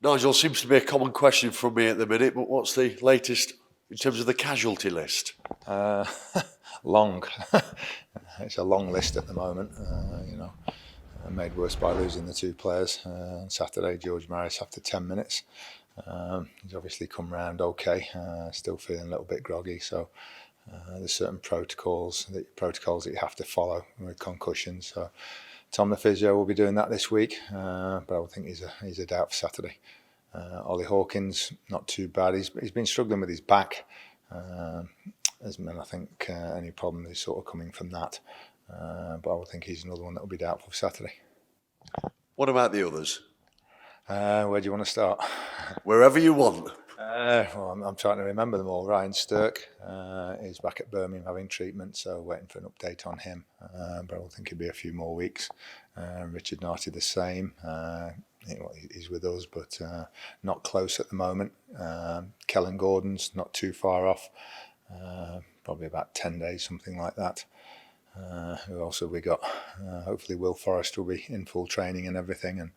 Nigel, seems to be a common question from me at the minute, but what's the latest in terms of the casualty list? Uh, long. It's a long list at the moment. Made worse by losing the two players on Saturday. George Maris after 10 minutes. He's obviously come round okay. Still feeling a little bit groggy. So there's certain protocols that you have to follow with concussions. So Tom the physio will be doing that this week, but I would think he's a doubt for Saturday. Ollie Hawkins, not too bad. He's been struggling with his back. I think any problem is sort of coming from that. But I would think he's another one that will be doubtful for Saturday. What about the others? Where do you want to start? Wherever you want. I'm trying to remember them all. Ryan Stirk is back at Birmingham having treatment, so waiting for an update on him. But I will think it'll be a few more weeks. Richard Narty the same. He's with us, but not close at the moment. Kellen Gordon's not too far off. Probably about 10 days, something like that. Who else have we got? Hopefully Will Forrest will be in full training and everything, and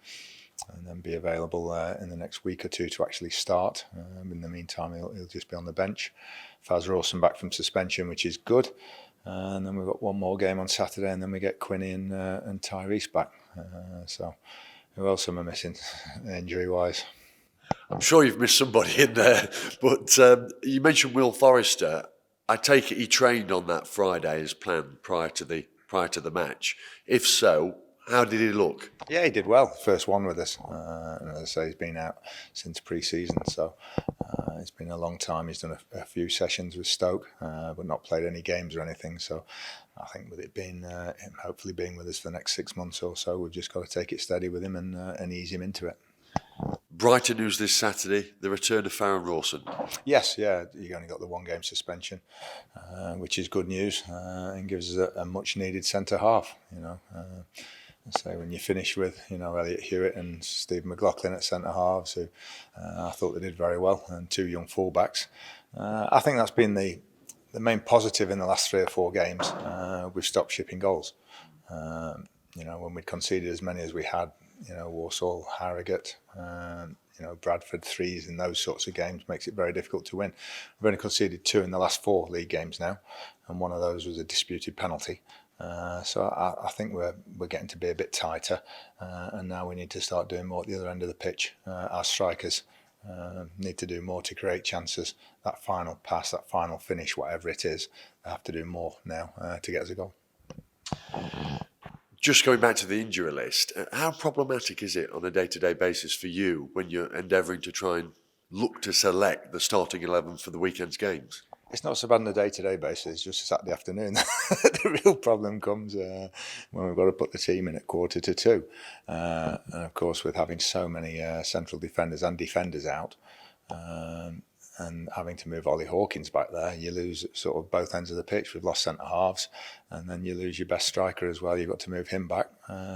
then be available in the next week or two to actually start. In the meantime, he'll just be on the bench. Faz Rawson back from suspension, which is good. And then we've got one more game on Saturday, and then we get Quinny and Tyrese back. So who else am I missing injury-wise? I'm sure you've missed somebody in there, but you mentioned Will Forrester. I take it he trained on that Friday as planned prior to the match. If so, how did he look? Yeah, he did well. First one with us. And as I say, he's been out since pre-season, so it's been a long time. He's done a few sessions with Stoke, but not played any games or anything. So I think with it being him hopefully being with us for the next 6 months or so, we've just got to take it steady with him and ease him into it. Brighter news this Saturday, the return of Farron Rawson. Yes, yeah, he only got the 1 game suspension, which is good news and gives us a much needed centre half. So when you finish with Elliot Hewitt and Steve McLaughlin at centre halves, who I thought they did very well, and 2 young fullbacks, I think that's been the main positive in the last 3 or 4 games. We've stopped shipping goals. When we conceded as many as we had, Walsall, Harrogate, Bradford threes in those sorts of games makes it very difficult to win. We've only conceded 2 in the last 4 league games now, and one of those was a disputed penalty. So I think we're getting to be a bit tighter, and now we need to start doing more at the other end of the pitch. Our strikers need to do more to create chances. That final pass, that final finish, whatever it is, they have to do more now to get us a goal. Just going back to the injury list, how problematic is it on a day-to-day basis for you when you're endeavouring to try and look to select the starting 11 for the weekend's games? It's not so bad on a day-to-day basis, it's just a Saturday afternoon. The real problem comes when we've got to put the team in at 1:45. And of course, with having so many central defenders and defenders out, and having to move Ollie Hawkins back there, you lose sort of both ends of the pitch. We've lost centre halves, and then you lose your best striker as well. You've got to move him back,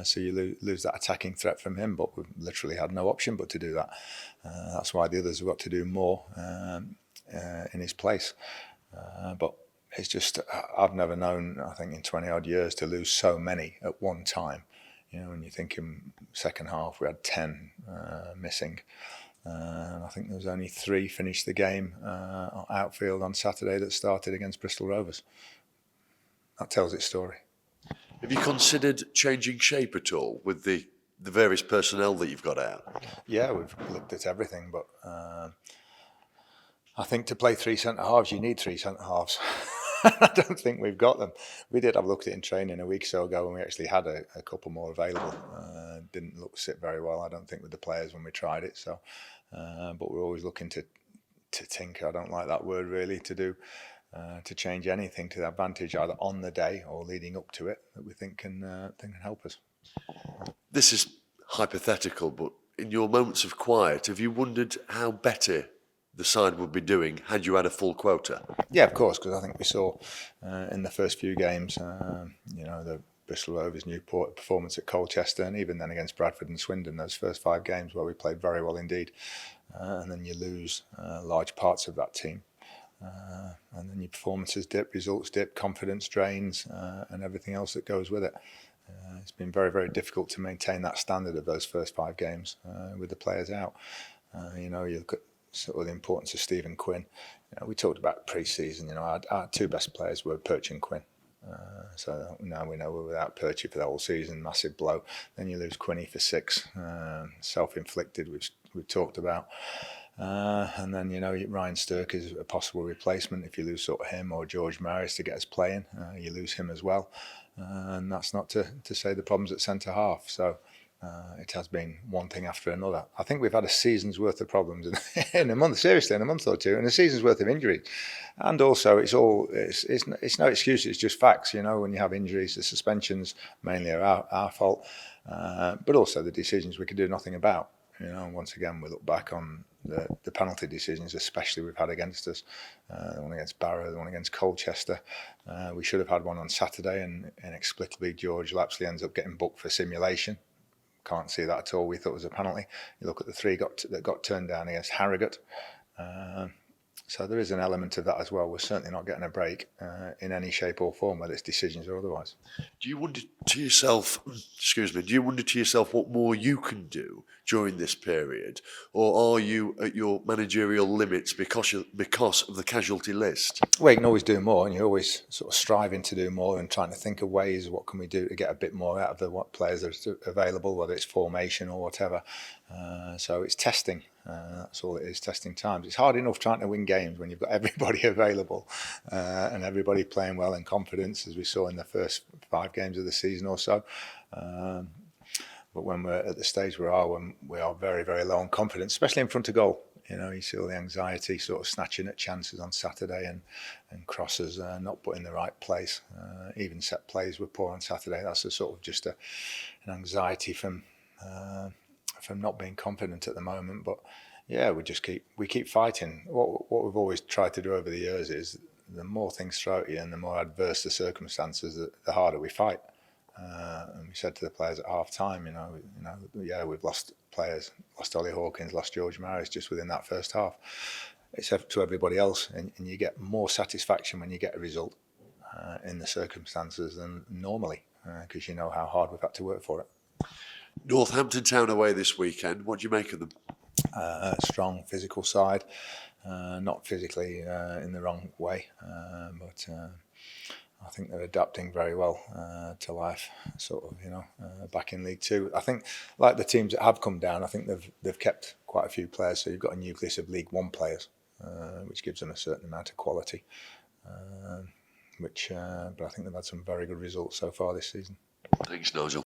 so you lose that attacking threat from him. But we've literally had no option but to do that. That's why the others have got to do more in his place. But it's just, I've never known, I think in 20 odd years, to lose so many at one time. When you think in second half we had 10 missing. And I think there was only 3 finished the game outfield on Saturday that started against Bristol Rovers. That tells its story. Have you considered changing shape at all with the various personnel that you've got out? Yeah, we've looked at everything, but I think to play 3 centre halves, you need 3 centre halves. I don't think we've got them. We did have a look at it in training a week or so ago, and we actually had a couple more available. Didn't sit very well, I don't think, with the players when we tried it. So, but we're always looking to tinker. I don't like that word really. To change anything to the advantage, either on the day or leading up to it, that we think can help us. This is hypothetical, but in your moments of quiet, have you wondered how better the side would be doing had you had a full quota? Yeah, of course, because I think we saw in the first few games, the Bristol Rovers, Newport performance at Colchester, and even then against Bradford and Swindon, those first 5 games where we played very well indeed, and then you lose large parts of that team, and then your performances dip, results dip, confidence drains, and everything else that goes with it. It's been very, very difficult to maintain that standard of those first 5 games with the players out. You look at sort of the importance of Stephen Quinn. We talked about pre-season. Our two best players were Perch and Quinn. So now we know we're without Perchy for the whole season, massive blow. Then you lose Quinny for 6, self-inflicted, which we've talked about. And then, Ryan Sturck is a possible replacement. If you lose sort of him or George Maris to get us playing, you lose him as well. And that's not to say the problems at centre half. So it has been one thing after another. I think we've had a season's worth of problems in a month, seriously, in a month or two, and a season's worth of injuries. And also, it's no excuse, it's just facts. When you have injuries, the suspensions mainly are our fault, but also the decisions we could do nothing about. Once again, we look back on the penalty decisions, especially we've had against us. The one against Barrow, the one against Colchester. We should have had one on Saturday, and inexplicably George Lapsley ends up getting booked for simulation. Can't see that at all. We thought it was a penalty. You look at the 3 that got turned down against Harrogate. So there is an element of that as well. We're certainly not getting a break in any shape or form, whether it's decisions or otherwise. Do you wonder to yourself, what more you can do during this period? Or are you at your managerial limits because of the casualty list? Well, you can always do more, and you're always sort of striving to do more and trying to think of ways, what can we do to get a bit more out of the what players that are available, whether it's formation or whatever. So it's testing. That's all it is, testing times. It's hard enough trying to win games when you've got everybody available and everybody playing well in confidence, as we saw in the first 5 games of the season or so. But when we're at the stage when we are very, very low on confidence, especially in front of goal. You see all the anxiety, sort of snatching at chances on Saturday and crosses not put in the right place. Even set plays were poor on Saturday. That's a sort of just an anxiety from not being confident at the moment. But yeah, we keep fighting. What we've always tried to do over the years is the more things throw at you and the more adverse the circumstances, the harder we fight. And we said to the players at half time, we've lost players, lost Ollie Hawkins, lost George Maris just within that first half. It's up to everybody else, and you get more satisfaction when you get a result in the circumstances than normally, because you know how hard we've had to work for it. Northampton Town away this weekend. What do you make of them? Strong physical side, not physically in the wrong way, but I think they're adapting very well to life, sort of, back in League Two. I think, like the teams that have come down, I think they've kept quite a few players. So you've got a nucleus of League One players, which gives them a certain amount of quality. But I think they've had some very good results so far this season. Thanks, Nigel.